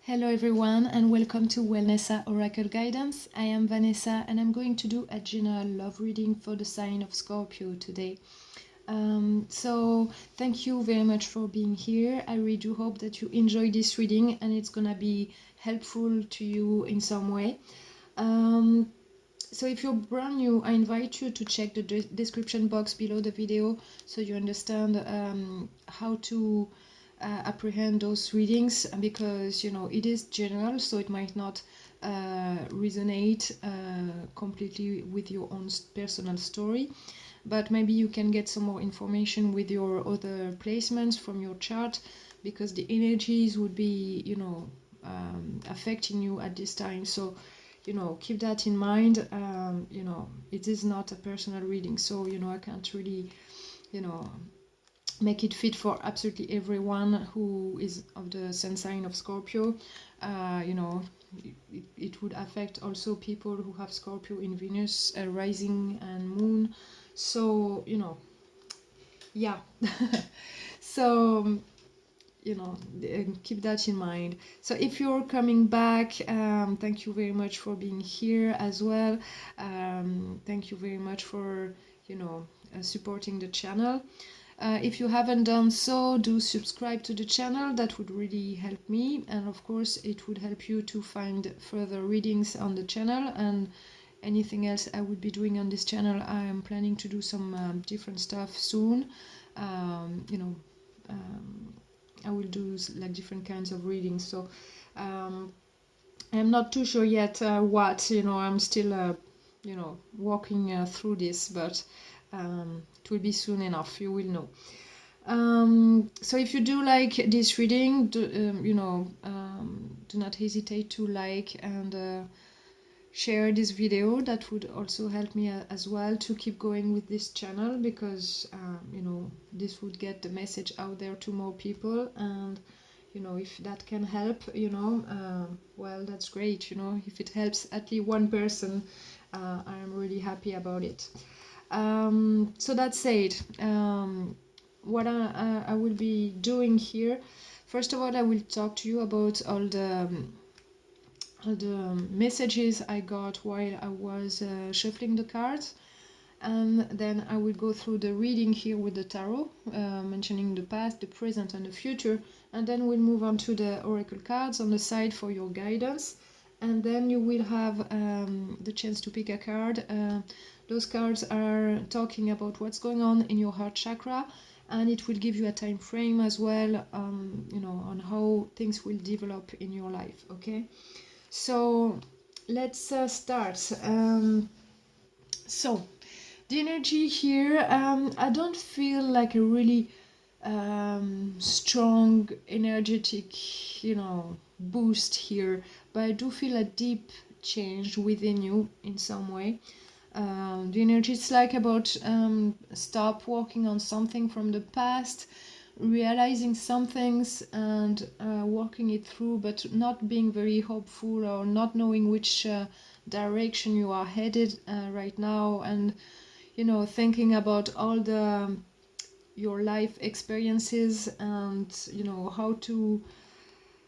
Hello everyone and welcome to Wellnessa Oracle Guidance. I am Vanessa and I'm going to do a general love reading for the sign of Scorpio today. So thank you very much for being here. I really do hope that you enjoy this reading and it's gonna be helpful to you in some way. So if you're brand new, I invite you to check the description box below the video so you understand how to apprehend those readings, because it is general, so it might not resonate completely with your own personal story, but maybe you can get some more information with your other placements from your chart, because the energies would be affecting you at this time. So keep that in mind. It is not a personal reading, so I can't really make it fit for absolutely everyone who is of the sun sign of Scorpio. It would affect also people who have Scorpio in Venus, rising and moon. So yeah. So keep that in mind. So if you're coming back, thank you very much for being here as well. Thank you very much for supporting the channel. If you haven't done so, do subscribe to the channel. That would really help me, and of course it would help you to find further readings on the channel and anything else I would be doing on this channel. I am planning to do some different stuff soon. I will do like different kinds of readings, so I'm not too sure yet what. I'm still walking through this, but it will be soon enough, you will know. So if you do like this reading, do not hesitate to like and share this video. That would also help me as well to keep going with this channel, because this would get the message out there to more people, and if that can help, well, that's great. If it helps at least one person, I'm really happy about it. So that said, what I will be doing here, first of all, I will talk to you about all the messages I got while I was shuffling the cards, and then I will go through the reading here with the tarot, mentioning the past, the present and the future, and then we'll move on to the oracle cards on the side for your guidance, and then you will have the chance to pick a card. Those cards are talking about what's going on in your heart chakra, and it will give you a time frame as well, on how things will develop in your life. Okay, so let's start. So the energy here, I don't feel like a really strong energetic boost here, but I do feel a deep change within you in some way. The energy is like about stop working on something from the past, realizing some things and working it through, but not being very hopeful or not knowing which direction you are headed right now, and thinking about all the your life experiences and how to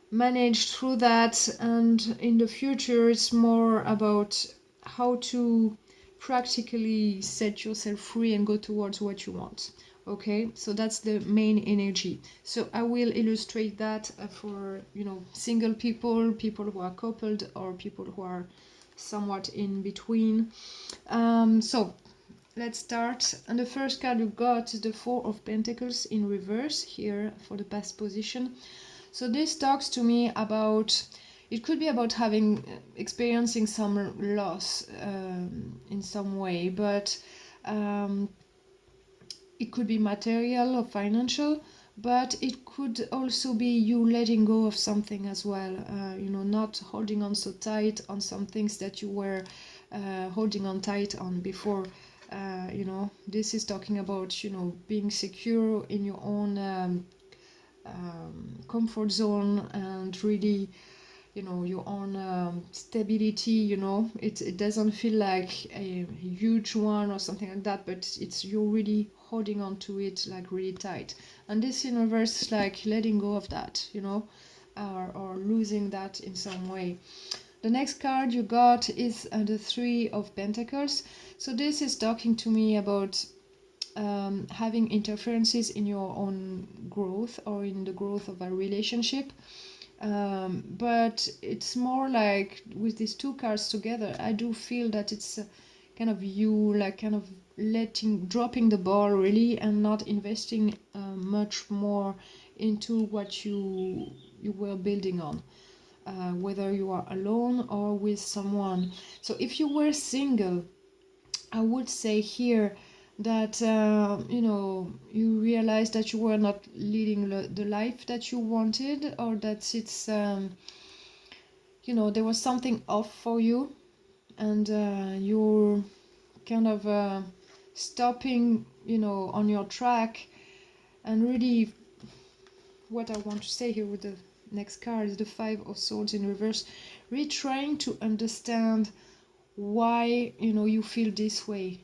manage through that. And in the future it's more about how to practically set yourself free and go towards what you want. Okay, so that's the main energy. So I will illustrate that for single people, people who are coupled, or people who are somewhat in between. So let's start. And the first card you got is the Four of Pentacles in reverse here for the past position. So this talks to me about, it could be about having experiencing some loss in some way, but it could be material or financial, but it could also be you letting go of something as well, not holding on so tight on some things that you were holding on tight on before. This is talking about being secure in your own comfort zone, and really your own stability. It doesn't feel like a huge one or something like that, but you're really holding on to it like really tight, and this in reverse is like letting go of that. or losing that in some way. The next card you got is the Three of Pentacles. So this is talking to me about having interferences in your own growth or in the growth of a relationship. But it's more like with these two cards together, I do feel that it's kind of you like kind of dropping the ball really, and not investing much more into what you were building on, whether you are alone or with someone. So if you were single, I would say here that you realize that you were not leading the life that you wanted, or that it's there was something off for you, and you're kind of stopping on your track. And really, what I want to say here with the next card is the Five of Swords in reverse, really trying to understand why you feel this way.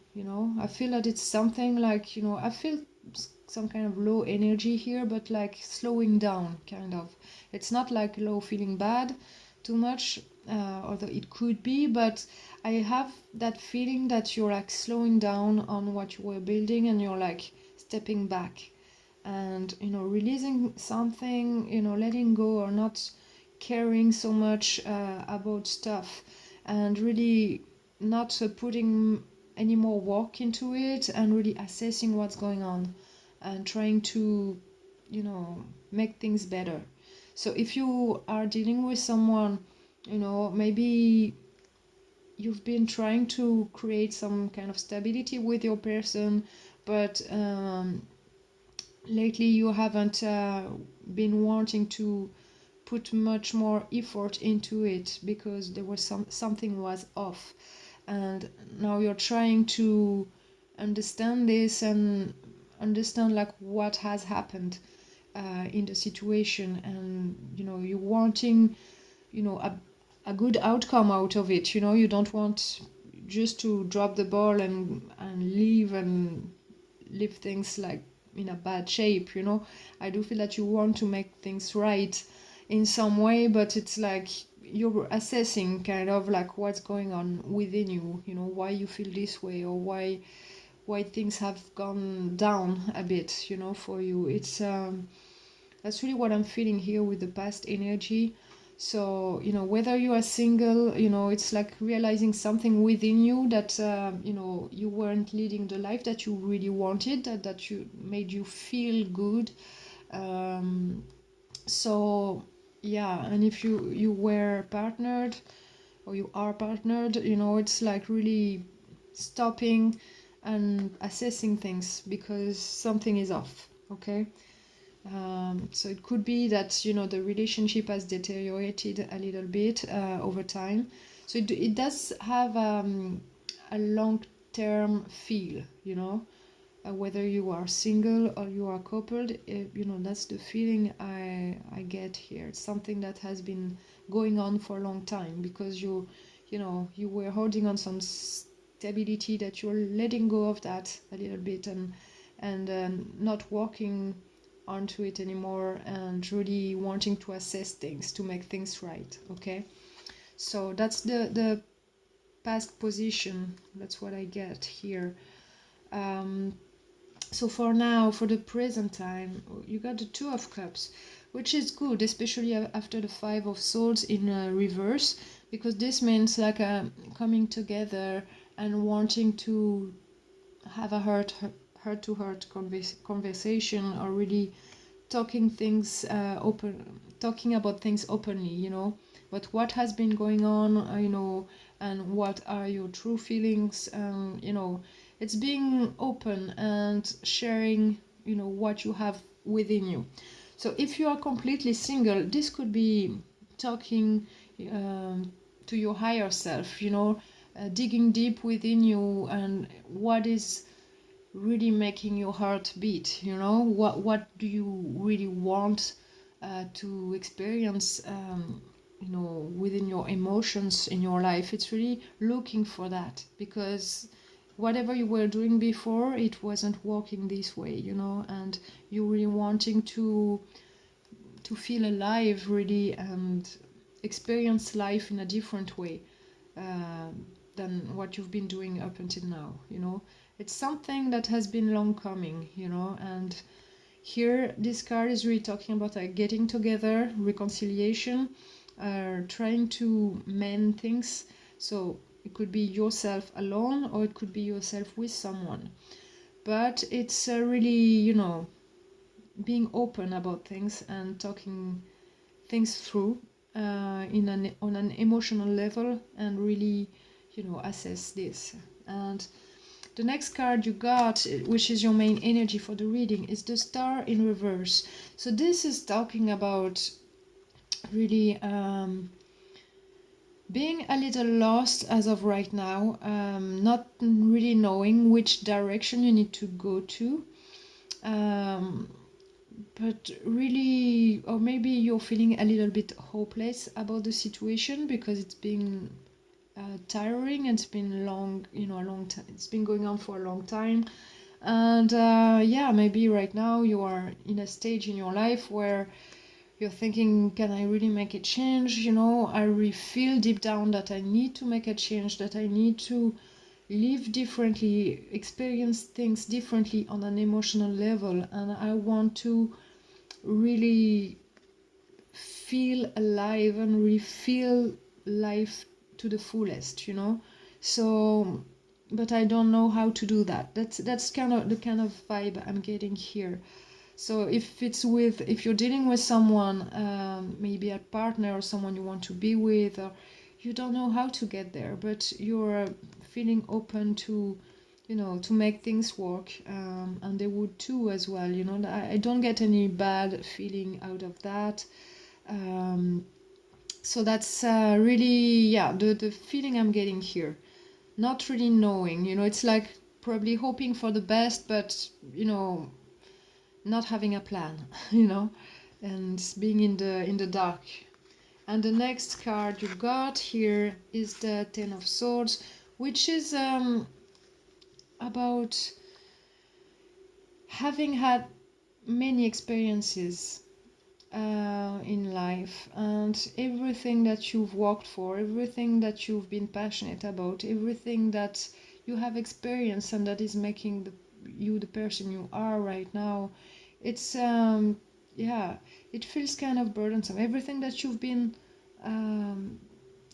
I feel that it's something like I feel some kind of low energy here, but like slowing down kind of. It's not like low feeling bad too much, although it could be, but I have that feeling that you're like slowing down on what you were building, and you're like stepping back and releasing something, letting go, or not caring so much about stuff, and really not putting any more work into it, and really assessing what's going on and trying to make things better. So if you are dealing with someone, maybe you've been trying to create some kind of stability with your person, but lately you haven't been wanting to put much more effort into it because there was something was off, and now you're trying to understand this and understand like what has happened in the situation, and you're wanting a good outcome out of it. You don't want just to drop the ball and leave and leave things like in a bad shape. I do feel that you want to make things right in some way, but it's like you're assessing kind of like what's going on within you, why you feel this way, or why things have gone down a bit, for you. It's that's really what I'm feeling here with the past energy. So whether you are single, it's like realizing something within you that you weren't leading the life that you really wanted, that you made you feel good. So yeah, and if you were partnered, or you are partnered, it's like really stopping and assessing things because something is off. Okay. So it could be that the relationship has deteriorated a little bit over time. So it does have a long-term feel, whether you are single or you are coupled. That's the feeling I get here. It's something that has been going on for a long time, because you were holding on some stability, that you're letting go of that a little bit, and not walking onto it anymore, and really wanting to assess things to make things right. Okay, so that's the past position. That's what I get here. So for now, for the present time, you got the Two of Cups, which is good, especially after the Five of Swords in reverse, because this means like coming together and wanting to have a heart-to-heart conversation, or really talking about things openly, but what has been going on, and what are your true feelings. It's being open and sharing, what you have within you. So if you are completely single, this could be talking to your higher self, digging deep within you, and what is really making your heart beat. What do you really want to experience, within your emotions in your life. It's really looking for that, because whatever you were doing before, it wasn't working this way, and you really wanting to to feel alive really and experience life in a different way than what you've been doing up until now, you know. It's something that has been long coming, you know, and here this card is really talking about getting together, reconciliation, trying to mend things. So it could be yourself alone or it could be yourself with someone. But it's really, you know, being open about things and talking things through on an emotional level and really, you know, assess this. And the next card you got, which is your main energy for the reading, is the Star in reverse. So this is talking about really being a little lost as of right now, not really knowing which direction you need to go to. But really, or maybe you're feeling a little bit hopeless about the situation because it's been tiring and it's been long, you know, a long time. It's been going on for a long time. And yeah, maybe right now you are in a stage in your life where you're thinking, can I really make a change? You know, I really feel deep down that I need to make a change, that I need to live differently, experience things differently on an emotional level, and I want to really feel alive and really feel life to the fullest, you know. So, but I don't know how to do that. That's kind of the kind of vibe I'm getting here. So if you're dealing with someone, maybe a partner or someone you want to be with, or you don't know how to get there, but you're feeling open to, you know, to make things work, and they would too as well. You know, I don't get any bad feeling out of that. So that's really, yeah, the feeling I'm getting here. Not really knowing, you know, it's like probably hoping for the best, but you know, not having a plan, you know, and being in the dark. And the next card you got here is the Ten of Swords, which is about having had many experiences in life, and everything that you've worked for, everything that you've been passionate about, everything that you have experienced and that is making you the person you are right now. It's yeah, it feels kind of burdensome. Everything that you've been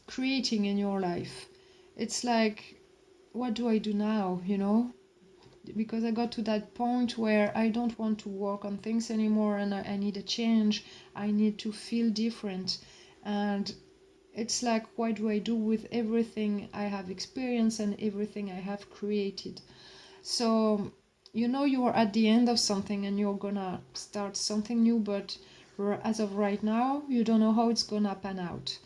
creating in your life, it's like, what do I do now, you know? Because I got to that point where I don't want to work on things anymore, and I need a change. I need to feel different. And it's like, what do I do with everything I have experienced and everything I have created? So, you know, you are at the end of something and you're gonna start something new, but as of right now, you don't know how it's gonna pan out.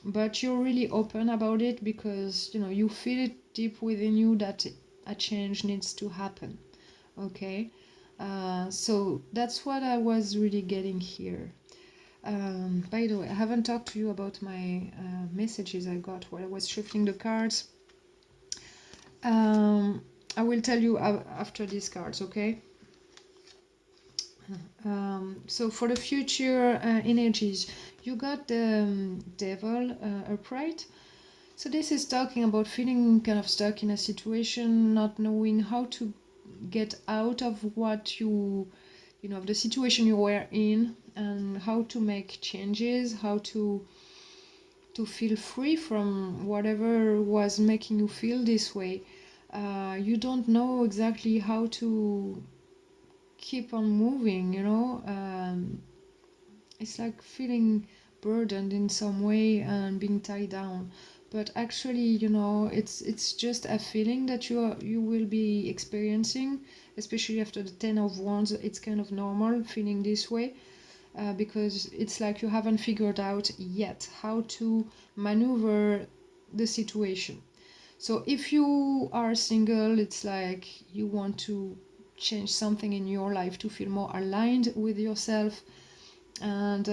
But you're really open about it because, you know, you feel it deep within you that a change needs to happen. Okay, so that's what I was really getting here. By the way, I haven't talked to you about my messages I got while I was shuffling the cards. I will tell you after these cards, okay? So for the future energies, you got the devil upright. So this is talking about feeling kind of stuck in a situation, not knowing how to get out of what you know, of the situation you were in, and how to make changes, how to feel free from whatever was making you feel this way. You don't know exactly how to keep on moving, you know. It's like feeling burdened in some way and being tied down, but actually, you know, it's just a feeling that you will be experiencing, especially after the Ten of Wands. It's kind of normal feeling this way, because it's like you haven't figured out yet how to maneuver the situation. So if you are single, it's like you want to change something in your life to feel more aligned with yourself, and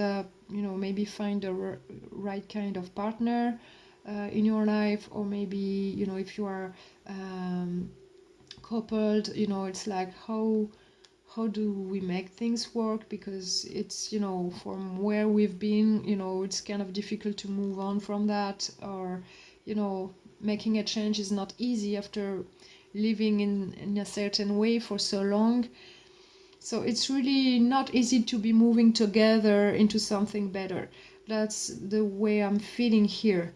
you know, maybe find the right kind of partner in your life. Or maybe, you know, if you are coupled, you know, it's like how do we make things work, because it's, from where we've been, it's kind of difficult to move on from that, or making a change is not easy after living in a certain way for so long. So it's really not easy to be moving together into something better. That's the way I'm feeling here.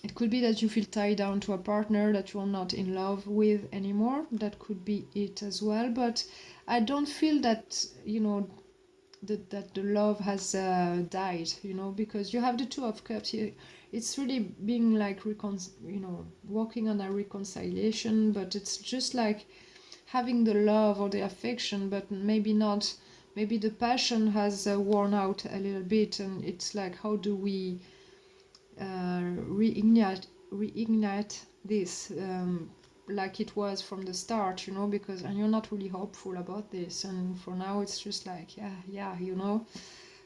It could be that you feel tied down to a partner that you're not in love with anymore. That could be it as well. But I don't feel that, that the love has died, because you have the Two of Cups here. It's really being like, working on a reconciliation, but it's just like having the love or the affection, but maybe not. Maybe the passion has worn out a little bit, and it's like, how do we reignite this, like it was from the start, because, and you're not really hopeful about this, and for now it's just like, yeah,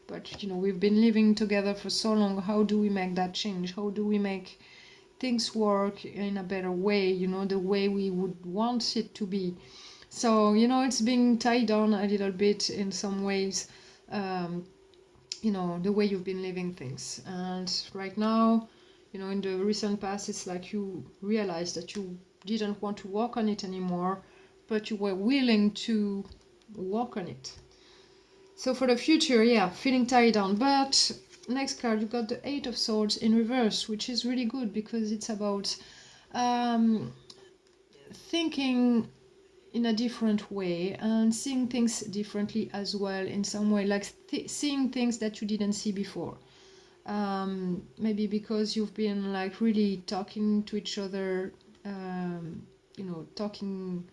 but we've been living together for so long. How do we make that change? How do we make things work in a better way, the way we would want it to be? So, it's being tied down a little bit in some ways, the way you've been living things. And right now, in the recent past, it's like you realized that you didn't want to work on it anymore, but you were willing to work on it. So for the future, yeah, feeling tied down. But next card, you got the Eight of Swords in reverse, which is really good because it's about thinking in a different way and seeing things differently as well, in some way, like seeing things that you didn't see before. Maybe because you've been like really talking to each other, talking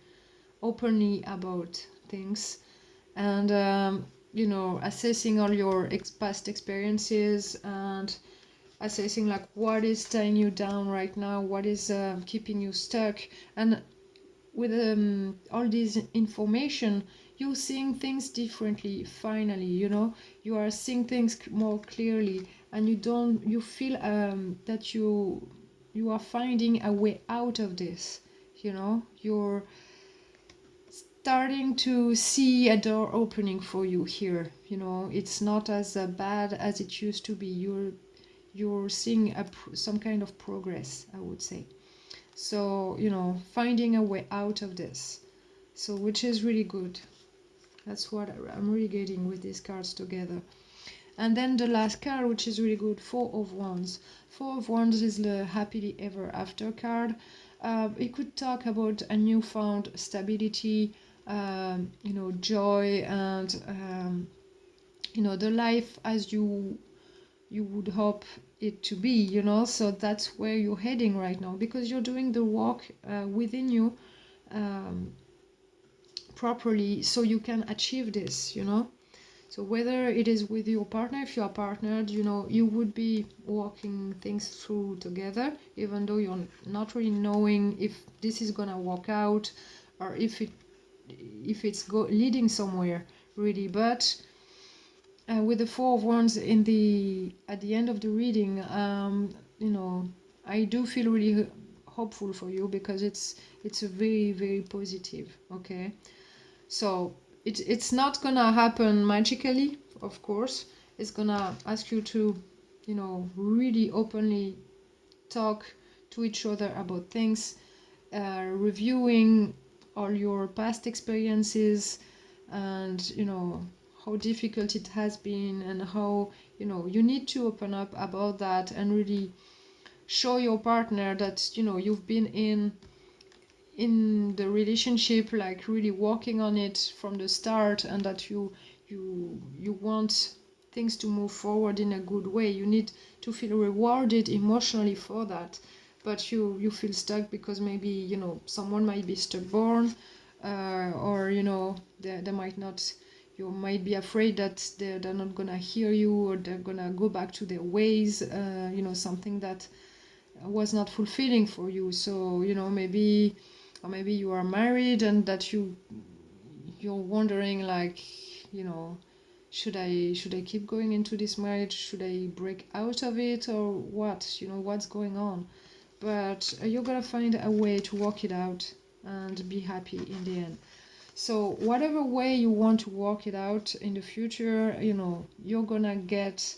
openly about things, and assessing all your past experiences, and assessing like what is tying you down right now, what is keeping you stuck. And with all this information, you're seeing things differently. Finally, you are seeing things more clearly, and you feel that you are finding a way out of this. You're starting to see a door opening for you here. It's not as bad as it used to be. You're seeing some kind of progress, I would say. So, finding a way out of this. So, which is really good. That's what I'm really getting with these cards together. And then the last card, which is really good, Four of Wands. Four of Wands is the happily ever after card. It could talk about a newfound stability, joy, and, the life as you would hope it to be, so that's where you're heading right now, because you're doing the work within you properly, so you can achieve this. So whether it is with your partner, if you are partnered, you would be walking things through together, even though you're not really knowing if this is gonna work out, or if it's leading somewhere really. But with the Four of Wands at the end of the reading, I do feel really hopeful for you, because it's a very, very positive. Okay, so it's not gonna happen magically, of course. It's gonna ask you to, really openly talk to each other about things, reviewing all your past experiences, and how difficult it has been, and how you need to open up about that, and really show your partner that you've been in the relationship, like really working on it from the start, and that you want things to move forward in a good way. You need to feel rewarded emotionally for that, but you feel stuck because maybe someone might be stubborn, or they might not. You might be afraid that they're not gonna hear you, or they're gonna go back to their ways, something that was not fulfilling for you. So maybe, or maybe you are married, and that you're wondering, like, should I keep going into this marriage? Should I break out of it, or what? What's going on? But you're gonna find a way to work it out and be happy in the end. So whatever way you want to work it out in the future, you're gonna get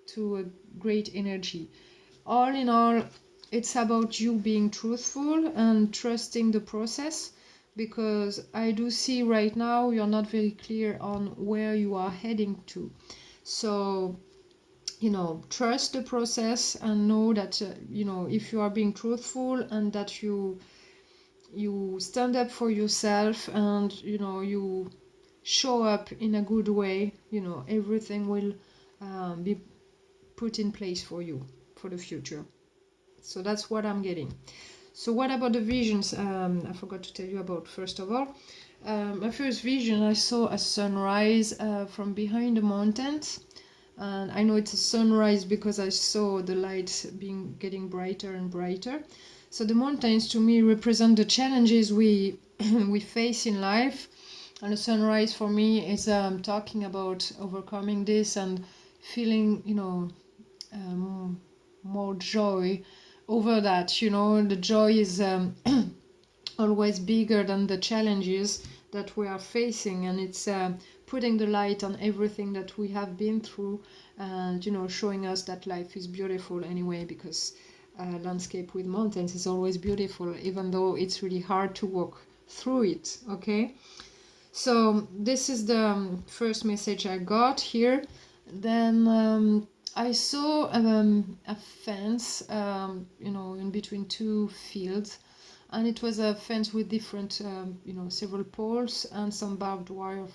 to a great energy. All in all, it's about you being truthful and trusting the process, because I do see right now you're not very clear on where you are heading to. So, trust the process and know that, if you are being truthful and that you stand up for yourself and, you show up in a good way, everything will be put in place for you for the future. So that's what I'm getting. So what about the visions? I forgot to tell you about, first of all. My first vision, I saw a sunrise from behind the mountains. And I know it's a sunrise because I saw the light getting brighter and brighter. So the mountains to me represent the challenges we we face in life. And the sunrise for me is talking about overcoming this and feeling, more joy over that. The joy is always bigger than the challenges that we are facing, and it's putting the light on everything that we have been through, and showing us that life is beautiful anyway, because landscape with mountains is always beautiful, even though it's really hard to walk through it. Okay, so this is the first message I got here. Then I saw a fence, in between two fields, and it was a fence with different, several poles and some barbed wire.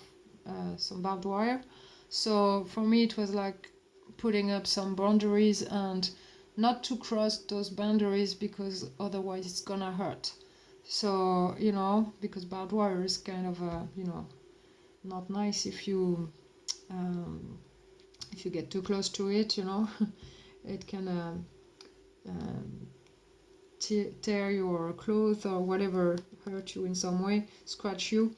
So for me, it was like putting up some boundaries and not to cross those boundaries, because otherwise it's gonna hurt. So because barbed wire is kind of not nice if you get too close to it. It can tear your clothes or whatever, hurt you in some way, scratch you.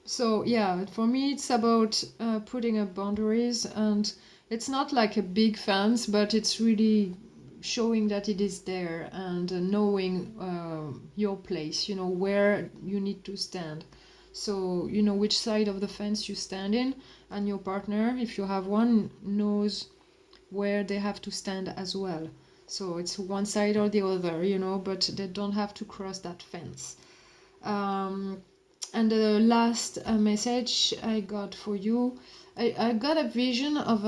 So yeah, for me it's about putting up boundaries, and it's not like a big fence, but it's really showing that it is there, and knowing your place, where you need to stand. So which side of the fence you stand in, and your partner, if you have one, knows where they have to stand as well. So it's one side or the other, but they don't have to cross that fence. And the last message I got for you, I got a vision of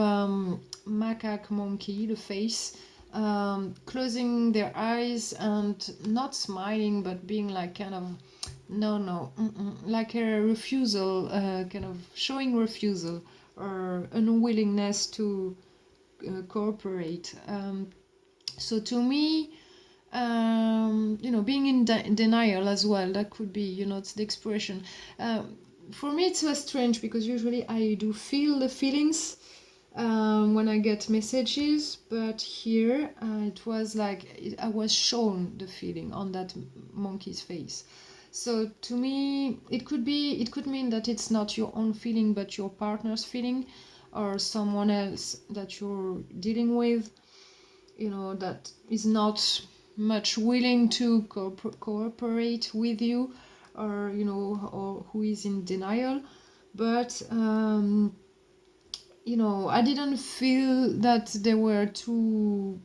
macaque monkey, the face, closing their eyes and not smiling, but being like kind of no, like a refusal, kind of showing refusal or unwillingness to cooperate. So to me, being in denial as well, that could be, it's the expression. For me, it's strange, because usually I do feel the feelings when I get messages, but here it was like I was shown the feeling on that monkey's face. So to me, it could mean that it's not your own feeling, but your partner's feeling, or someone else that you're dealing with, that is not much willing to cooperate with you, or or who is in denial. But I didn't feel that they were too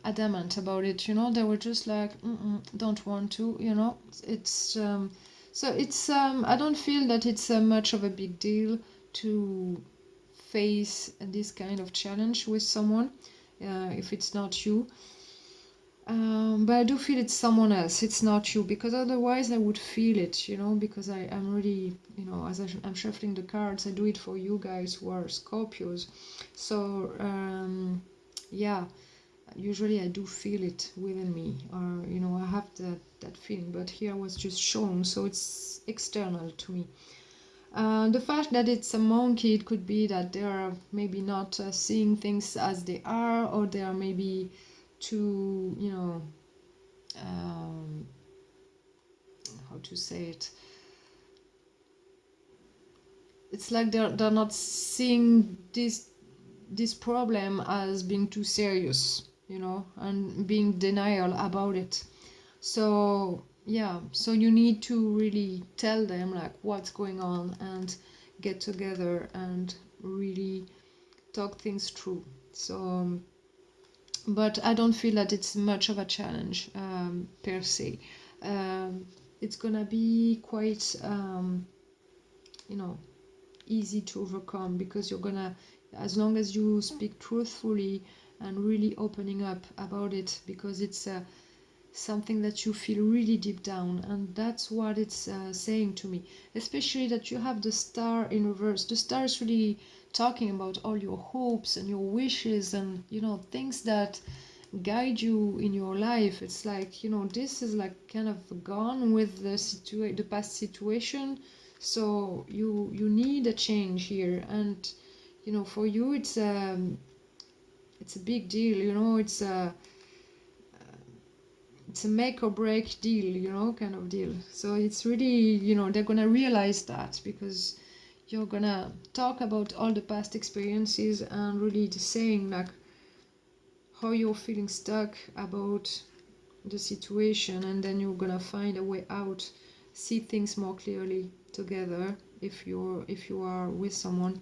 adamant about it. They were just like, don't want to. It's so it's I don't feel that it's much of a big deal to face this kind of challenge with someone, if it's not you. But I do feel it's someone else, it's not you, because otherwise I would feel it, because I'm really, as I'm shuffling the cards, I do it for you guys who are Scorpios. So, yeah, usually I do feel it within me, or, I have that feeling, but here I was just shown, so it's external to me. The fact that it's a monkey, it could be that they are maybe not seeing things as they are, or they are maybe too, how to say it? It's like they're not seeing this problem as being too serious, and being denial about it. So yeah, so you need to really tell them like what's going on and get together and really talk things through. So but I don't feel that it's much of a challenge per se. It's gonna be quite you know, easy to overcome, because you're gonna, as long as you speak truthfully and really opening up about it, because it's something that you feel really deep down, and that's what it's saying to me. Especially that you have the star in reverse. The star is really talking about all your hopes and your wishes and, you know, things that guide you in your life. It's like, you know, this is like kind of gone with the past situation, so you need a change here. And you know, for you it's a big deal, you know. It's a make or break deal, you know, kind of deal. So it's really, you know, they're gonna realize that, because you're gonna talk about all the past experiences and really just saying like how you're feeling stuck about the situation, and then you're gonna find a way out, see things more clearly together if you are with someone,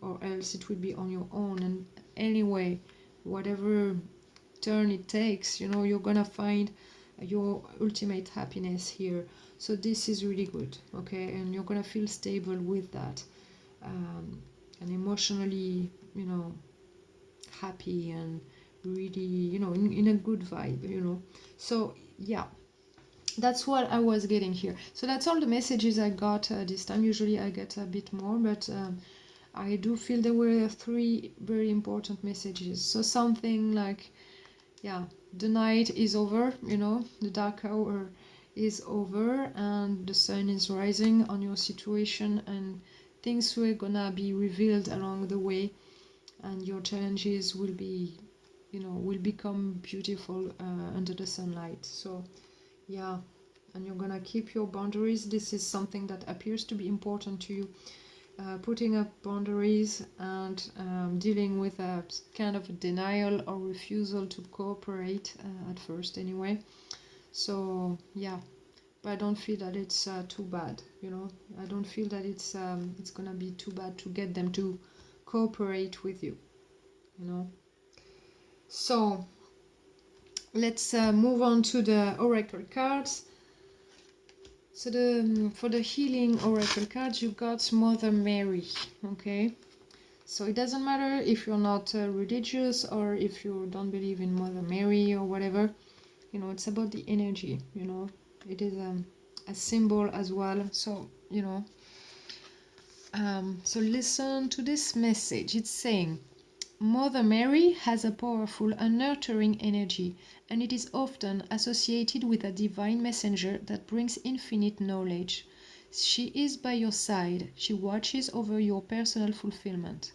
or else it will be on your own. And anyway, whatever turn it takes, you know, you're gonna find your ultimate happiness here. So this is really good, okay? And you're gonna feel stable with that, and emotionally, you know, happy and really, you know, in a good vibe, you know. So yeah, that's what I was getting here. So that's all the messages I got this time. Usually I get a bit more, but I do feel there were 3 very important messages. So something like, yeah, the night is over, you know, the dark hour is over, and the sun is rising on your situation, and things were gonna be revealed along the way, and your challenges will be, you know, will become beautiful under the sunlight. So yeah, and you're gonna keep your boundaries. This is something that appears to be important to you, putting up boundaries and dealing with a kind of denial or refusal to cooperate at first anyway. So yeah, but I don't feel that it's too bad, you know. I don't feel that it's gonna be too bad to get them to cooperate with you, you know. So let's move on to the oracle cards. So for the healing oracle cards, you got Mother Mary, okay? So it doesn't matter if you're not religious, or if you don't believe in Mother Mary or whatever, you know, it's about the energy, you know. It is a symbol as well. So, you know, so listen to this message. It's saying, Mother Mary has a powerful and nurturing energy, and it is often associated with a divine messenger that brings infinite knowledge. She is by your side. She watches over your personal fulfillment.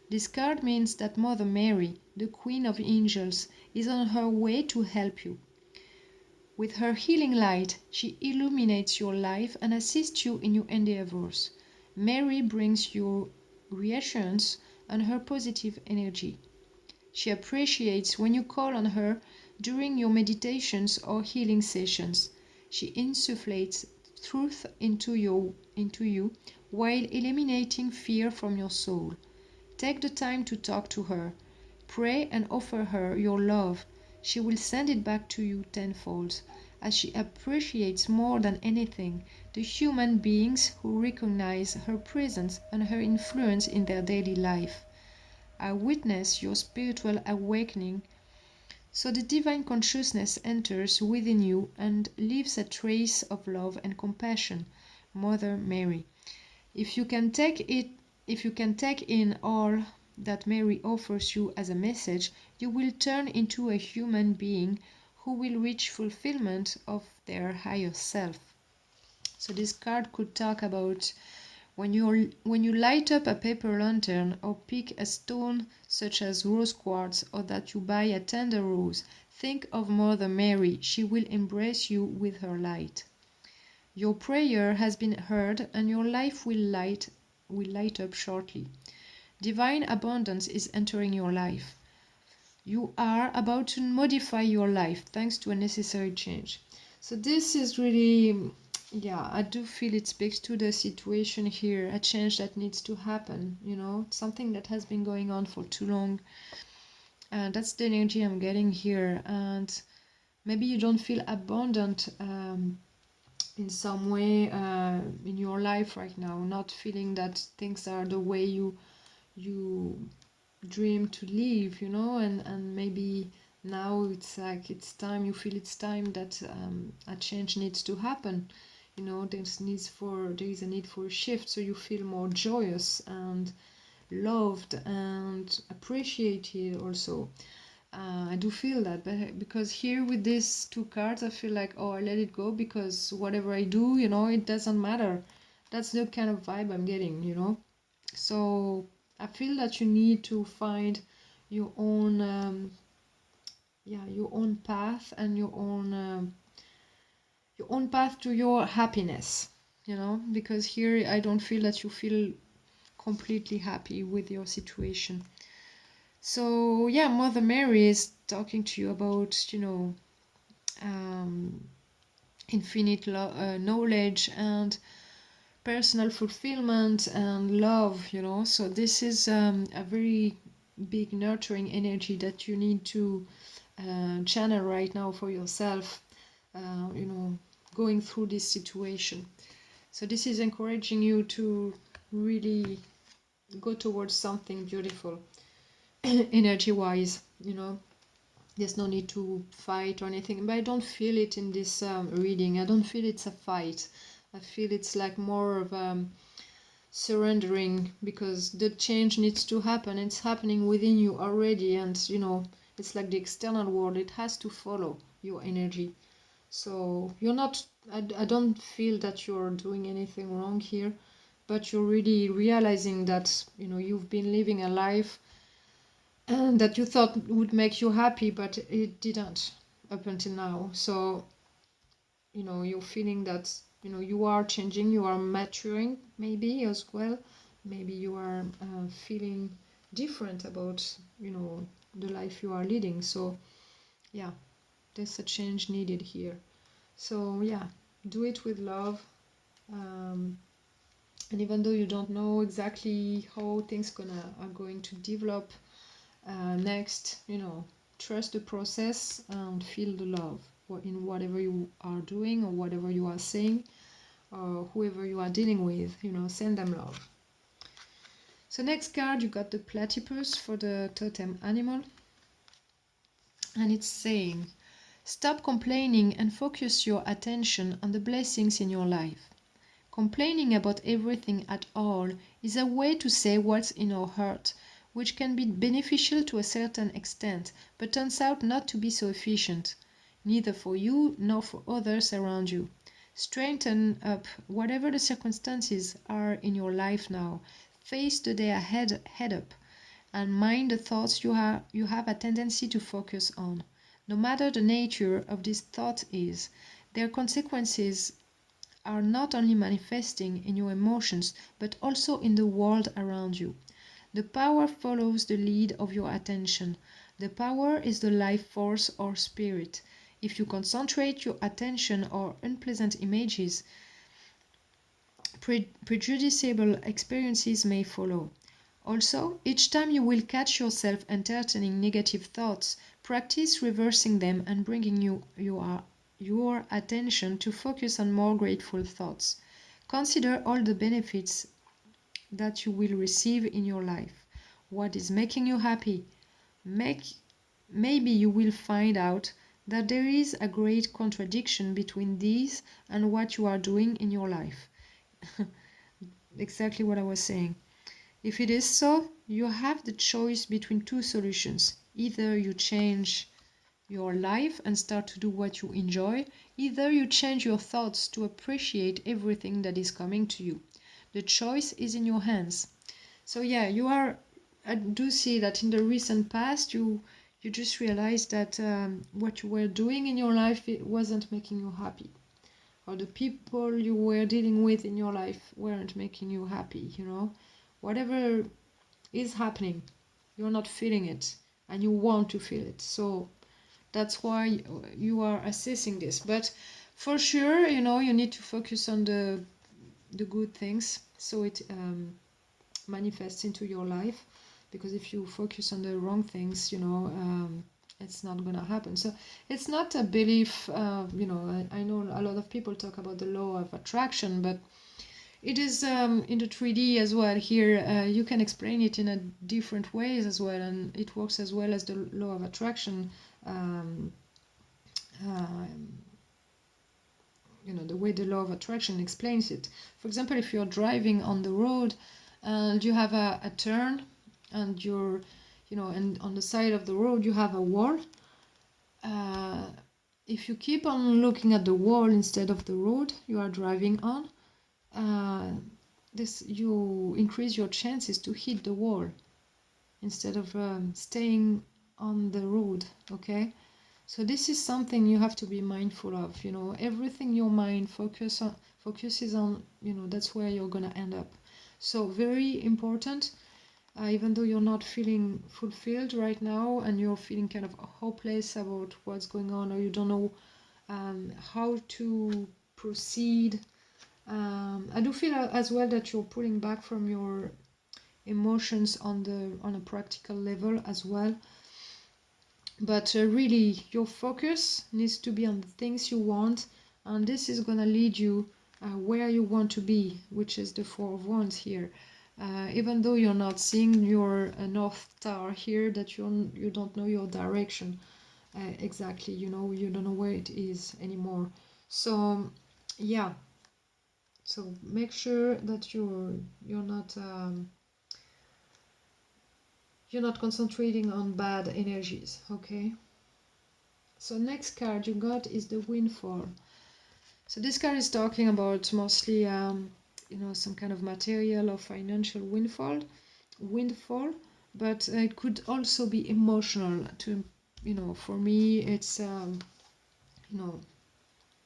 This card means that Mother Mary, the Queen of Angels, is on her way to help you. With her healing light, she illuminates your life and assists you in your endeavors. Mary brings you reassurance and her positive energy. She appreciates when you call on her during your meditations or healing sessions. She insufflates truth into you while eliminating fear from your soul. Take the time to talk to her. Pray and offer her your love. She will send it back to you tenfold, as she appreciates more than anything the human beings who recognize her presence and her influence in their daily life. I witness your spiritual awakening, so the divine consciousness enters within you and leaves a trace of love and compassion. Mother Mary. If you can take in all that Mary offers you as a message, you will turn into a human being who will reach fulfillment of their higher self. So this card could talk about when you light up a paper lantern or pick a stone such as rose quartz, or that you buy a tender rose, think of Mother Mary. She will embrace you with her light. Your prayer has been heard, and your life will light up shortly. Divine abundance is entering your life. You are about to modify your life thanks to a necessary change. So this is really, yeah, I do feel it speaks to the situation here, a change that needs to happen, something that has been going on for too long. And that's the energy I'm getting here. And maybe you don't feel abundant in some way in your life right now, not feeling that things are the way you dream to live, and maybe now it's like it's time, you feel it's time that a change needs to happen. There is a need for a shift, so you feel more joyous and loved and appreciated also. I do feel that, but because here with these two cards, I feel like, oh, I let it go because whatever I do, it doesn't matter. That's the kind of vibe I'm getting. So I feel that you need to find your own, your own path and your own path to your happiness. Because here I don't feel that you feel completely happy with your situation. So yeah, Mother Mary is talking to you about, um, infinite knowledge and personal fulfillment and love. So this is a very big nurturing energy that you need to channel right now for yourself, going through this situation. So this is encouraging you to really go towards something beautiful energy wise. There's no need to fight or anything, but I don't feel it in this reading. I don't feel it's a fight. I feel it's like more of surrendering, because the change needs to happen. It's happening within you already, and it's like the external world, it has to follow your energy. So you're not, I don't feel that you're doing anything wrong here, but you're really realizing that you've been living a life and that you thought would make you happy, but it didn't up until now. So you're feeling that you are changing, you are maturing maybe as well. Maybe you are feeling different about the life you are leading. So yeah, there's a change needed here. So yeah, do it with love. And even though you don't know exactly how things are going to develop next, trust the process and feel the love in whatever you are doing or whatever you are saying or whoever you are dealing with. Send them love. So next card, you got the platypus for the totem animal, and it's saying, stop complaining and focus your attention on the blessings in your life. Complaining about everything at all is a way to say what's in our heart, which can be beneficial to a certain extent, but turns out not to be so efficient, neither for you nor for others around you. Straighten up whatever the circumstances are in your life now. Face the day ahead head up, and mind the thoughts you have a tendency to focus on. No matter the nature of this thought is, their consequences are not only manifesting in your emotions, but also in the world around you. The power follows the lead of your attention. The power is the life force or spirit. If you concentrate your attention on unpleasant images, prejudiciable experiences may follow. Also, each time you will catch yourself entertaining negative thoughts, practice reversing them and bringing your attention to focus on more grateful thoughts. Consider all the benefits that you will receive in your life. What is making you happy? Maybe you will find out that there is a great contradiction between these and what you are doing in your life. Exactly what I was saying. If it is so, you have the choice between two solutions. Either you change your life and start to do what you enjoy, either you change your thoughts to appreciate everything that is coming to you. The choice is in your hands. So yeah, I do see that in the recent past you just realized that what you were doing in your life, it wasn't making you happy, or the people you were dealing with in your life weren't making you happy. Whatever is happening, you're not feeling it and you want to feel it. So that's why you are assessing this. But For sure, you know, you need to focus on the good things, so it manifests into your life. Because if you focus on the wrong things, you know, it's not gonna happen. So it's not a belief. You know, I know a lot of people talk about the law of attraction, but it is in the 3D as well. Here, you can explain it in a different ways as well, and it works as well as the law of attraction. Um, um, you know, the way the law of attraction explains it. For example, if you're driving on the road and you have a turn, and you're, you know, and on the side of the road you have a wall. Uh, if you keep on looking at the wall instead of the road you are driving on, uh, this you increase your chances to hit the wall instead of staying on the road. Okay, so this is something you have to be mindful of. You know, everything your mind focuses on, you know, that's where you're gonna end up. So very important. Even though you're not feeling fulfilled right now and you're feeling kind of hopeless about what's going on, or you don't know how to proceed, I do feel as well that you're pulling back from your emotions on a practical level as well. But really, your focus needs to be on the things you want, and this is gonna lead you where you want to be, which is the Four of Wands here. Even though you're not seeing your North Star here, that you don't know your direction exactly. You know, you don't know where it is anymore. So, yeah. So make sure that you're not concentrating on bad energies. Okay. So next card you got is the Windfall. So this card is talking about mostly, you know, some kind of material or financial windfall, but it could also be emotional. To, you know, for me, it's, you know,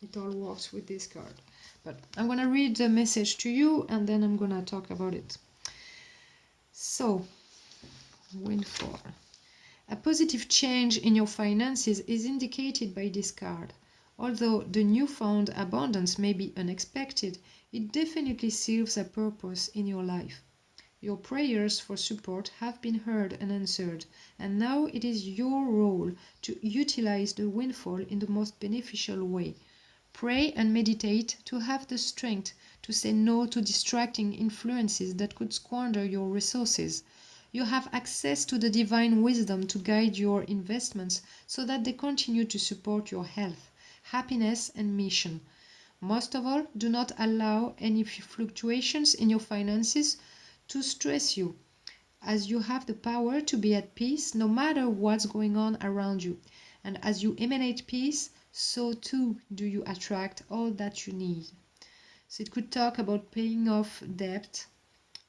it all works with this card. But I'm gonna read the message to you, and then I'm gonna talk about it. So, Windfall. A positive change in your finances is indicated by this card. Although the newfound abundance may be unexpected, it definitely serves a purpose in your life. Your prayers for support have been heard and answered, and now it is your role to utilize the windfall in the most beneficial way. Pray and meditate to have the strength to say no to distracting influences that could squander your resources. You have access to the divine wisdom to guide your investments so that they continue to support your health, happiness, and mission. Most of all, do not allow any fluctuations in your finances to stress you, as you have the power to be at peace no matter what's going on around you. And as you emanate peace, so too do you attract all that you need. So it could talk about paying off debt,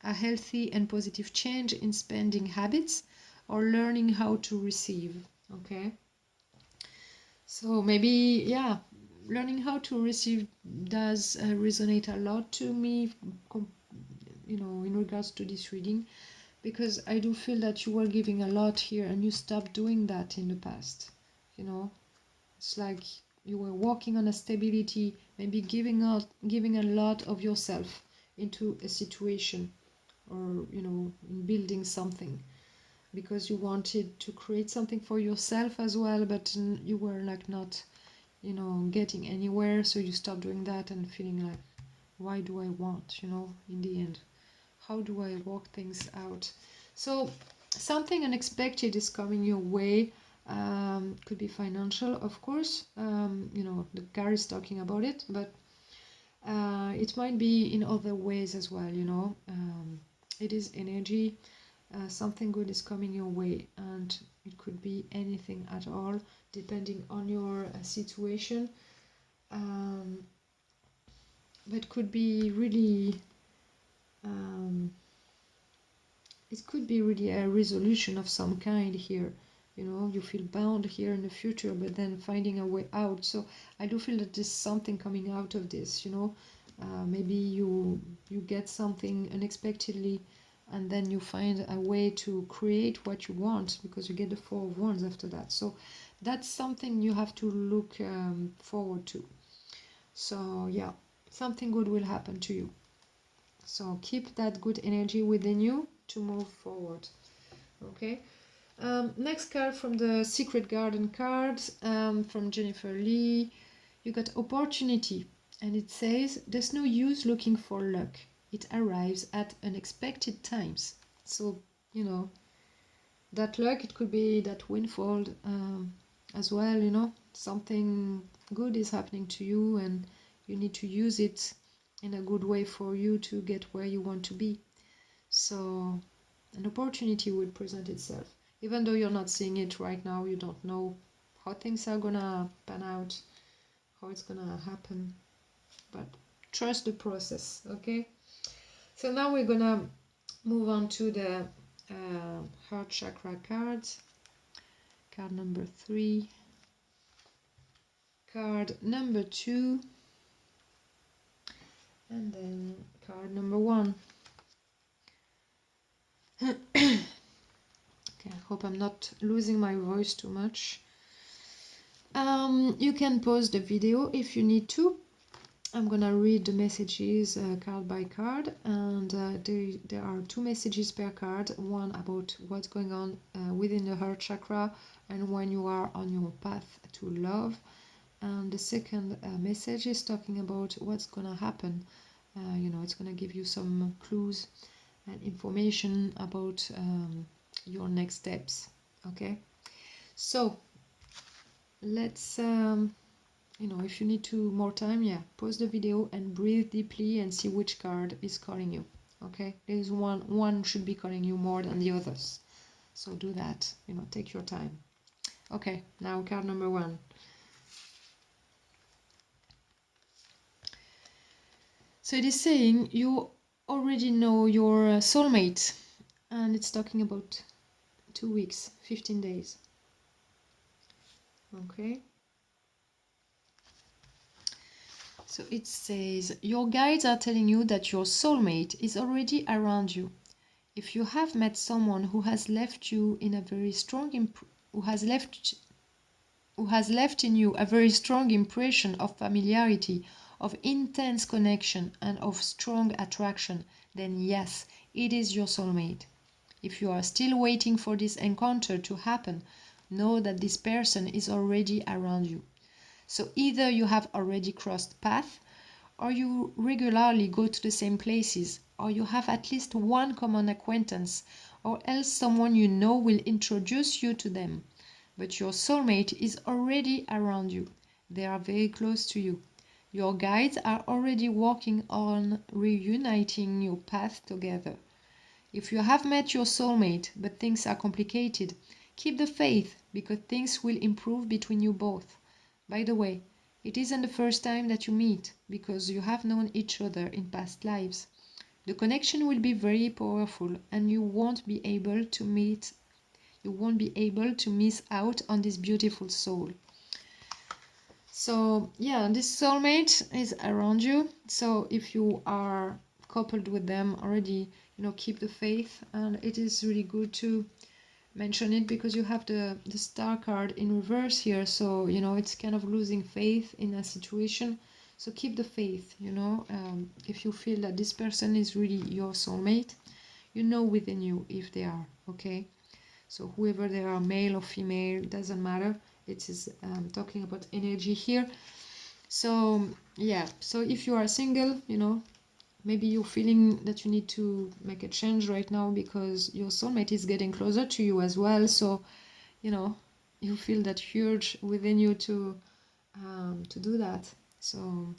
a healthy and positive change in spending habits, or learning how to receive. Okay, so maybe, yeah, learning how to receive does resonate a lot to me, you know, in regards to this reading, because I do feel that you were giving a lot here and you stopped doing that in the past. You know, it's like you were working on a stability, maybe giving a lot of yourself into a situation, or, you know, in building something, because you wanted to create something for yourself as well, but you were like not, you know, getting anywhere, so you stopped doing that and feeling like, why do I want, you know, in the end, how do I work things out? So something unexpected is coming your way. Could be financial, of course. You know, the card is talking about it, but it might be in other ways as well. You know, it is energy. Something good is coming your way, and it could be anything at all, depending on your situation. Um, but could be really. It could be really a resolution of some kind here. You know, you feel bound here in the future, but then finding a way out. So I do feel that there's something coming out of this. You know, maybe you get something unexpectedly, and then you find a way to create what you want, because you get the Four of Wands after that. So that's something you have to look forward to. So yeah, something good will happen to you. So keep that good energy within you to move forward. Okay. Next card from the Secret Garden cards, from Jennifer Lee. You got opportunity, and it says there's no use looking for luck. It arrives at unexpected times. So, you know, that luck, it could be that windfall, as well, you know, something good is happening to you and you need to use it in a good way for you to get where you want to be. So an opportunity will present itself. Even though you're not seeing it right now, you don't know how things are gonna pan out, how it's gonna happen, but trust the process, okay? So now we're gonna move on to the heart chakra cards. Card number 3, card number 2, and then card number 1. Okay, I hope I'm not losing my voice too much. You can pause the video if you need to. I'm gonna read the messages card by card, and there are 2 messages per card, one about what's going on within the heart chakra and when you are on your path to love, and the second message is talking about what's gonna happen. You know, it's gonna give you some clues and information about your next steps. Okay, so let's you know, if you need more time, yeah, pause the video and breathe deeply and see which card is calling you. Okay, there's one should be calling you more than the others, so do that, you know, take your time. Okay, now card number 1. So it is saying you already know your soulmate, and it's talking about 2 weeks, 15 days. Okay, so it says your guides are telling you that your soulmate is already around you. If you have met someone who has left you in a very strong who has left in you a very strong impression of familiarity, of intense connection, and of strong attraction, then yes, it is your soulmate. If you are still waiting for this encounter to happen, know that this person is already around you. So either you have already crossed paths, or you regularly go to the same places, or you have at least one common acquaintance, or else someone you know will introduce you to them. But your soulmate is already around you. They are very close to you. Your guides are already working on reuniting your path together. If you have met your soulmate but things are complicated, keep the faith because things will improve between you both. By the way, it isn't the first time that you meet because you have known each other in past lives. The connection will be very powerful and you won't be able to miss out on this beautiful soul. So yeah, this soulmate is around you. So if you are coupled with them already, you know, keep the faith, and it is really good to mention it because you have the star card in reverse here, so you know it's kind of losing faith in a situation. So keep the faith, you know, if you feel that this person is really your soulmate, you know within you if they are. Okay, so whoever they are, male or female, doesn't matter. It is talking about energy here. So yeah, so if you are single, you know, maybe you're feeling that you need to make a change right now because your soulmate is getting closer to you as well. So, you know, you feel that urge within you to do that. So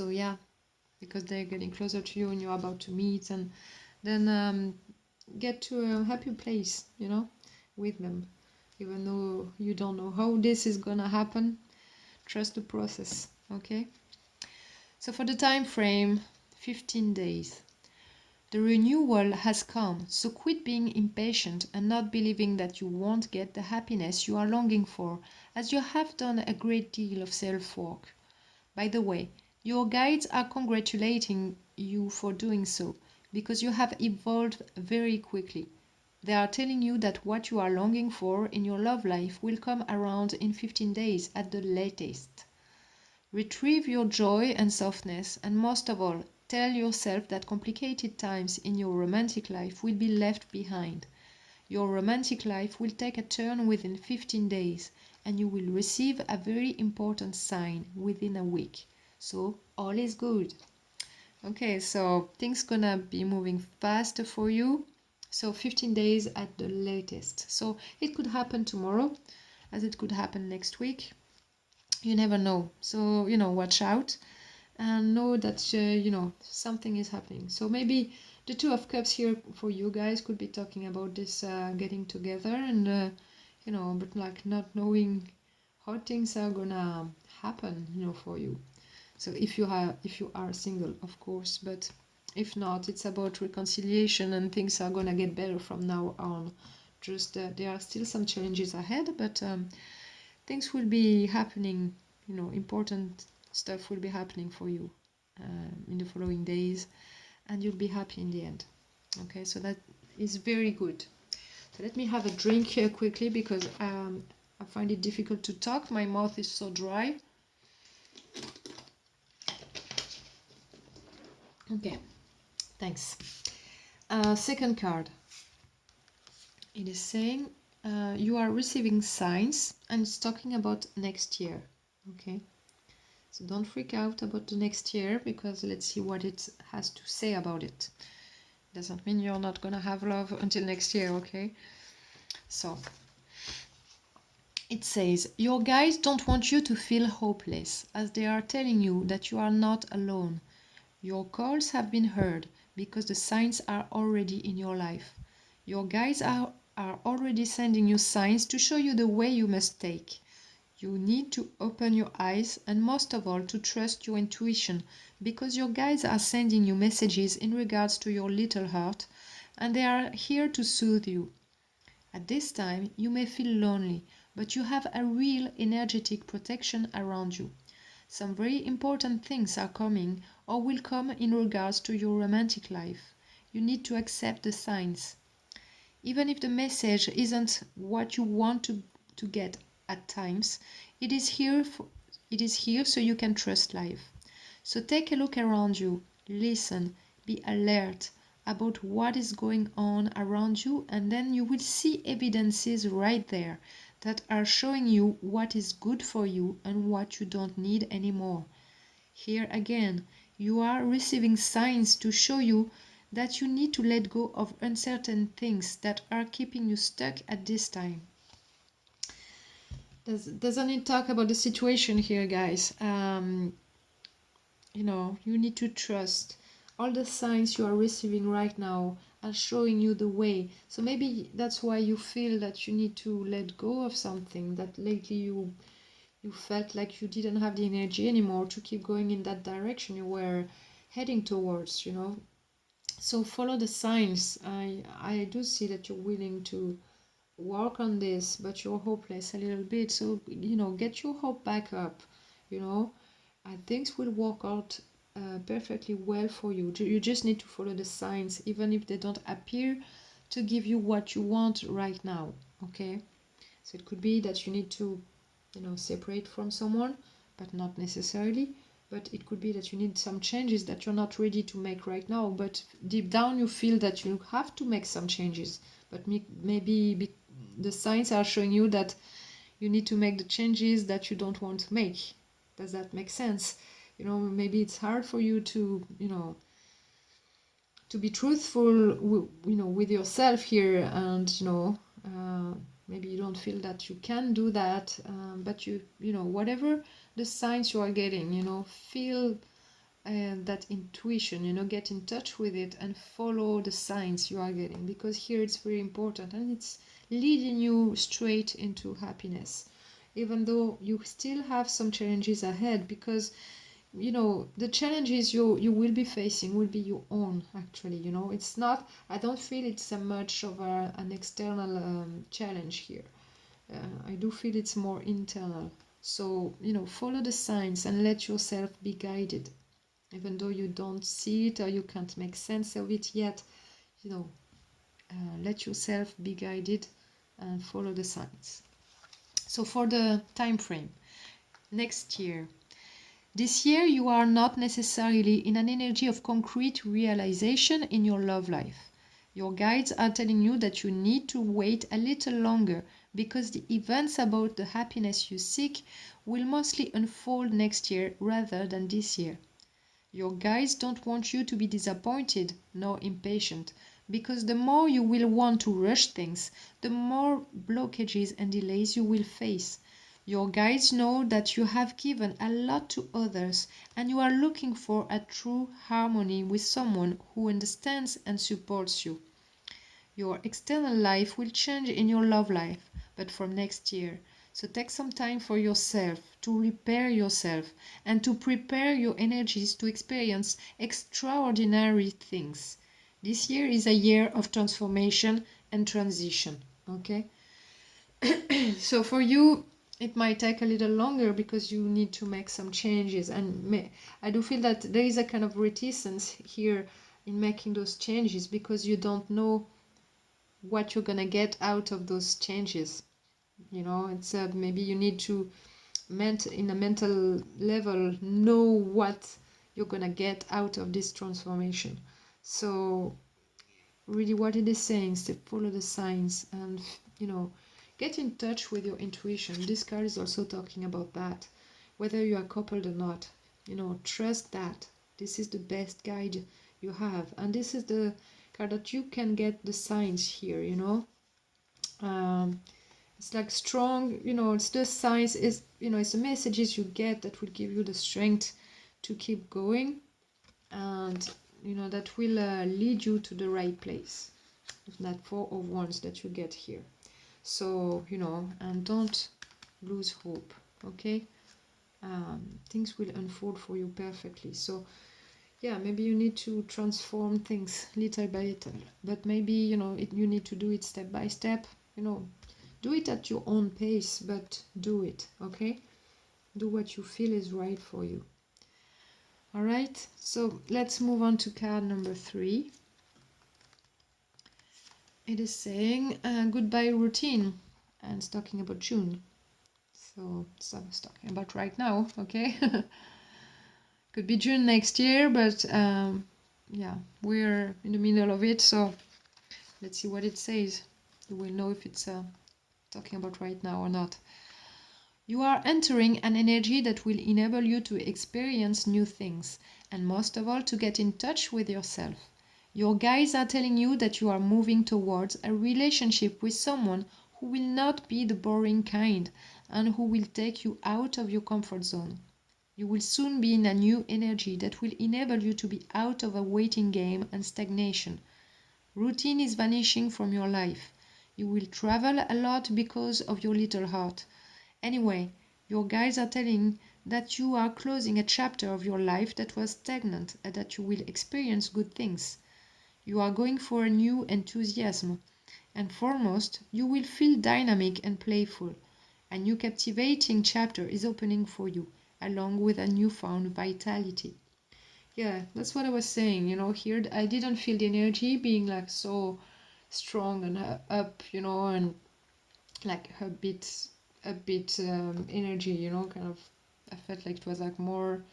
yeah, because they're getting closer to you and you're about to meet and then get to a happy place, you know, with them. Even though you don't know how this is gonna happen, trust the process, okay? So for the time frame, 15 days. The renewal has come, so quit being impatient and not believing that you won't get the happiness you are longing for, as you have done a great deal of self-work. By the way, your guides are congratulating you for doing so, because you have evolved very quickly. They are telling you that what you are longing for in your love life will come around in 15 days at the latest. Retrieve your joy and softness, and most of all, tell yourself that complicated times in your romantic life will be left behind. Your romantic life will take a turn within 15 days, and you will receive a very important sign within a week. So all is good. Okay, so things gonna be moving faster for you. So 15 days at the latest. So it could happen tomorrow, as it could happen next week. You never know. So, watch out and know that, something is happening. So maybe the Two of Cups here for you guys could be talking about this getting together and, but like not knowing how things are gonna happen, for you. So if you are single, of course, but if not, it's about reconciliation and things are gonna get better from now on. Just there are still some challenges ahead, but things will be happening. Important stuff will be happening for you in the following days, and you'll be happy in the end. Okay, so that is very good. So let me have a drink here quickly because I find it difficult to talk. My mouth is so dry. Okay, thanks. Second card. It is saying you are receiving signs, and it's talking about next year. Okay, so don't freak out about the next year because let's see what it has to say about it. Doesn't mean you're not gonna have love until next year. Okay, so it says your guides don't want you to feel hopeless, as they are telling you that you are not alone. Your calls have been heard because the signs are already in your life. Your guides are already sending you signs to show you the way you must take. You need to open your eyes and most of all to trust your intuition because your guides are sending you messages in regards to your little heart and they are here to soothe you. At this time, you may feel lonely, but you have a real energetic protection around you. Some very important things are coming or will come in regards to your romantic life. You need to accept the signs. Even if the message isn't what you want to get at times, it is here so you can trust life. So take a look around you, listen, be alert about what is going on around you, and then you will see evidences right there that are showing you what is good for you and what you don't need anymore. Here again, you are receiving signs to show you that you need to let go of uncertain things that are keeping you stuck at this time. Doesn't it talk about the situation here, guys? You need to trust. All the signs you are receiving right now are showing you the way. So maybe that's why you feel that you need to let go of something that lately you felt like you didn't have the energy anymore to keep going in that direction you were heading towards. So follow the signs. I do see that you're willing to work on this, but you're hopeless a little bit. So get your hope back up. And things will work out perfectly well for you. You just need to follow the signs, even if they don't appear to give you what you want right now. Okay, so it could be that you need to separate from someone, but not necessarily. But it could be that you need some changes that you're not ready to make right now, but deep down you feel that you have to make some changes. But maybe the signs are showing you that you need to make the changes that you don't want to make. Does that make sense? Maybe it's hard for you to to be truthful with yourself here, and maybe you don't feel that you can do that, but whatever the signs you are getting, feel that intuition, get in touch with it and follow the signs you are getting, because here it's very important and it's leading you straight into happiness, even though you still have some challenges ahead, because the challenges you will be facing will be your own, actually. It's not, I don't feel it's a much of an external challenge here. I do feel it's more internal. So follow the signs and let yourself be guided, even though you don't see it or you can't make sense of it yet. Let yourself be guided and follow the signs. So for the time frame, next year, This year you are not necessarily in an energy of concrete realization in your love life. Your guides are telling you that you need to wait a little longer because the events about the happiness you seek will mostly unfold next year rather than this year. Your guides don't want you to be disappointed nor impatient, because the more you will want to rush things, the more blockages and delays you will face. Your guides know that you have given a lot to others and you are looking for a true harmony with someone who understands and supports you. Your external life will change in your love life, but from next year. So take some time for yourself, to repair yourself, and to prepare your energies to experience extraordinary things. This year is a year of transformation and transition. Okay? So for you, it might take a little longer because you need to make some changes. And I do feel that there is a kind of reticence here in making those changes because you don't know what you're gonna get out of those changes. It's maybe you need to in a mental level know what you're gonna get out of this transformation. So really what it is saying is to follow the signs and get in touch with your intuition. This card is also talking about that, whether you are coupled or not. Trust that this is the best guide you have, and this is the card that you can get the signs here. It's like strong, it's the signs, is it's the messages you get that will give you the strength to keep going, and that will lead you to the right place. That Four of Wands that you get here. So and don't lose hope. Okay. Things will unfold for you perfectly. So yeah, maybe you need to transform things little by little, but maybe you need to do it step by step. Do it at your own pace, but do it. Okay. Do what you feel is right for you. All right, so let's move on to card number 3. It is saying goodbye routine, and it's talking about June. So it's talking about right now. Okay. Could be June next year, but yeah, we're in the middle of it, so let's see what it says. You will know if it's talking about right now or not. You are entering an energy that will enable you to experience new things, and most of all to get in touch with yourself. Your guides are telling you that you are moving towards a relationship with someone who will not be the boring kind and who will take you out of your comfort zone. You will soon be in a new energy that will enable you to be out of a waiting game and stagnation. Routine is vanishing from your life. You will travel a lot because of your little heart. Anyway, your guides are telling that you are closing a chapter of your life that was stagnant and that you will experience good things. You are going for a new enthusiasm, and foremost, you will feel dynamic and playful. A new captivating chapter is opening for you, along with a newfound vitality. Yeah, that's what I was saying. Here I didn't feel the energy being like so strong and up, and like a bit energy, kind of. I felt like it was like more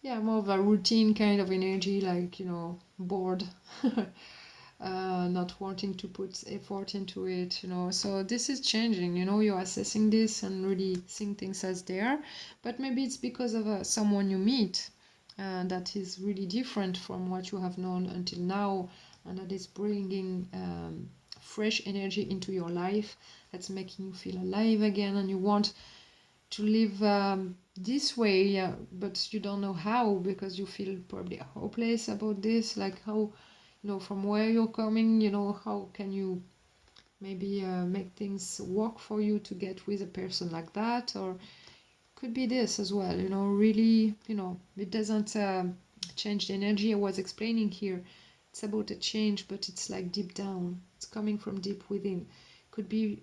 of a routine kind of energy, like bored. Not wanting to put effort into it. So this is changing. You're assessing this and really seeing things as they are, but maybe it's because of someone you meet that is really different from what you have known until now, and that is bringing fresh energy into your life, that's making you feel alive again, and you want to live this way, yeah, but you don't know how, because you feel probably hopeless about this, like how, from where you're coming, how can you maybe make things work for you to get with a person like that, or could be this as well, really, it doesn't change the energy I was explaining here. It's about a change, but it's like deep down, it's coming from deep within. Could be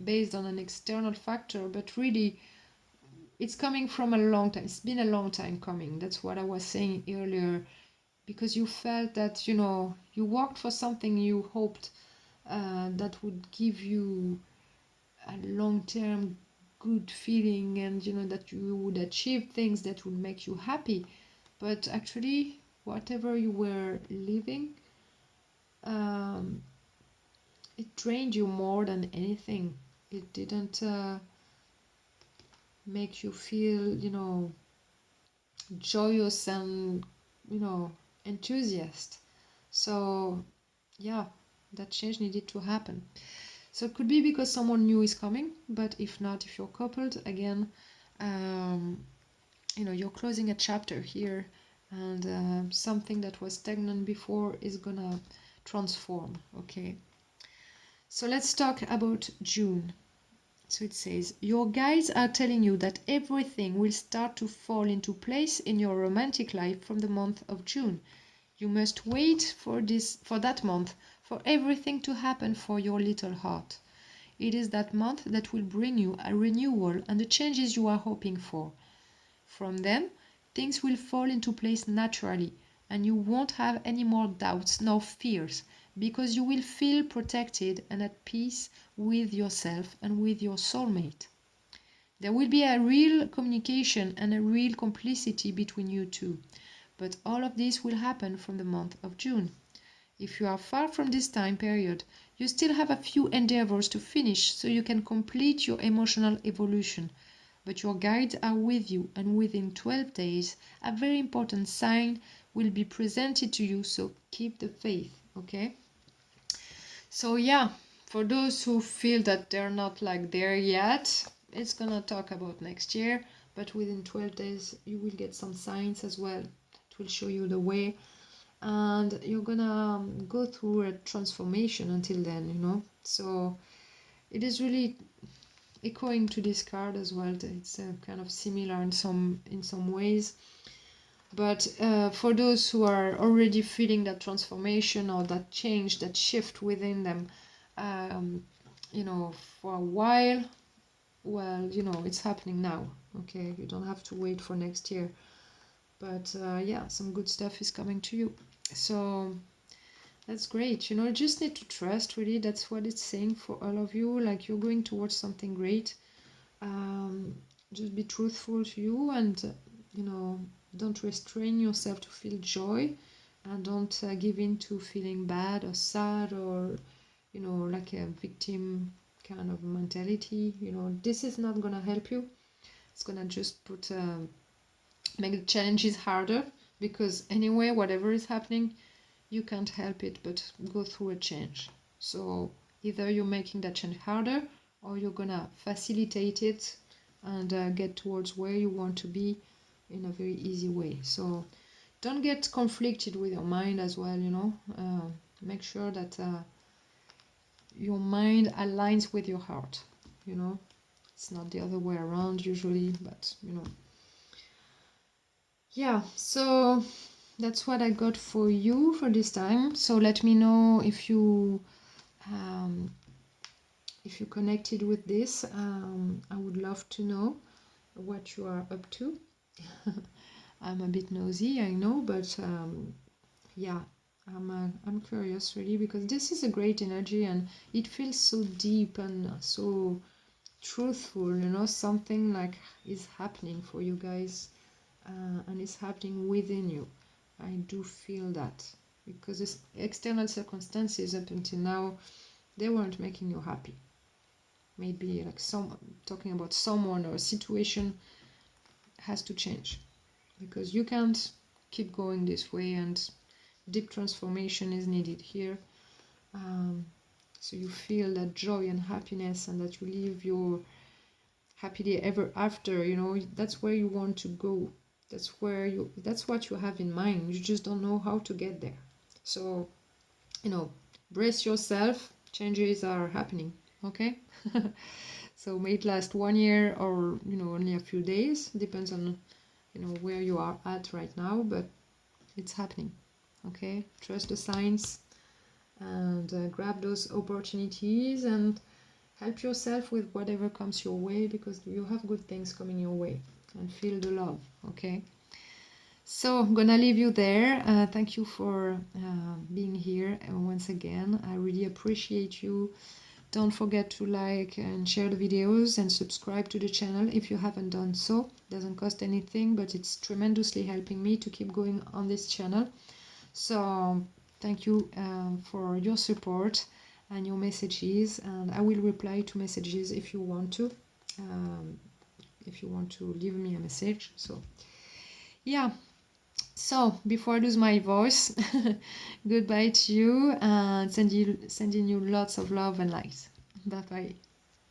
based on an external factor, but really it's coming from a long time. It's been a long time coming. That's what I was saying earlier, because you felt that you worked for something you hoped that would give you a long-term good feeling, and you know that you would achieve things that would make you happy. But actually, whatever you were living, um, it drained you more than anything. It didn't make you feel, you know, joyous and, you know, enthusiast. So yeah, that change needed to happen. So it could be because someone new is coming, but if not, if you're coupled, again, you know, you're closing a chapter here, and something that was stagnant before is gonna transform. Okay, so let's talk about June. So it says, your guides are telling you that everything will start to fall into place in your romantic life from the month of June. You must wait for that month, for everything to happen for your little heart. It is that month that will bring you a renewal and the changes you are hoping for. From then, things will fall into place naturally, and you won't have any more doubts nor fears, because you will feel protected and at peace with yourself and with your soulmate. There will be a real communication and a real complicity between you two, but all of this will happen from the month of June. If you are far from this time period, you still have a few endeavors to finish so you can complete your emotional evolution. But your guides are with you, and within 12 days, a very important sign will be presented to you, so keep the faith, okay? So yeah, for those who feel that they're not like there yet, it's gonna talk about next year, but within 12 days you will get some signs as well. It will show you the way, and you're gonna go through a transformation until then, you know. So it is really echoing to this card as well. It's kind of similar in some ways, but for those who are already feeling that transformation or that change, that shift within them, you know, for a while, well, you know, it's happening now. Okay, you don't have to wait for next year, but yeah, some good stuff is coming to you. So that's great. You know, you just need to trust, really. That's what it's saying for all of you. Like, you're going towards something great. Just be truthful to you, and you know, don't restrain yourself to feel joy, and don't give in to feeling bad or sad, or you know, like a victim kind of mentality. You know, this is not gonna help you. It's gonna just make the challenges harder, because anyway, whatever is happening, you can't help it but go through a change. So either you're making that change harder, or you're gonna facilitate it and get towards where you want to be in a very easy way. So don't get conflicted with your mind as well, you know. Make sure that your mind aligns with your heart, you know. It's not the other way around usually, but you know. Yeah, so that's what I got for you for this time. So let me know if you connected with this. I would love to know what you are up to. I'm a bit nosy, I know, but yeah, I'm curious really, because this is a great energy and it feels so deep and so truthful, you know. Something like is happening for you guys, and it's happening within you. I do feel that, because this external circumstances up until now, they weren't making you happy. Maybe like talking about someone or a situation has to change, because you can't keep going this way, and deep transformation is needed here. So you feel that joy and happiness, and that you live your happily ever after, you know. That's where you want to go. That's what you have in mind. You just don't know how to get there. So, you know, brace yourself. Changes are happening, okay? So may it last 1 year, or you know, only a few days, depends on, you know, where you are at right now, but it's happening, okay? Trust the signs, and grab those opportunities, and help yourself with whatever comes your way, because you have good things coming your way, and feel the love, okay? So I'm gonna leave you there. Thank you for being here once again. I really appreciate you Don't forget to like and share the videos and subscribe to the channel if you haven't done so. It doesn't cost anything, but it's tremendously helping me to keep going on this channel. So thank you for your support and your messages, and I will reply to messages if you want to. If you want to leave me a message. So yeah, so before I lose my voice, goodbye to you, and sending you lots of love and light. Bye bye.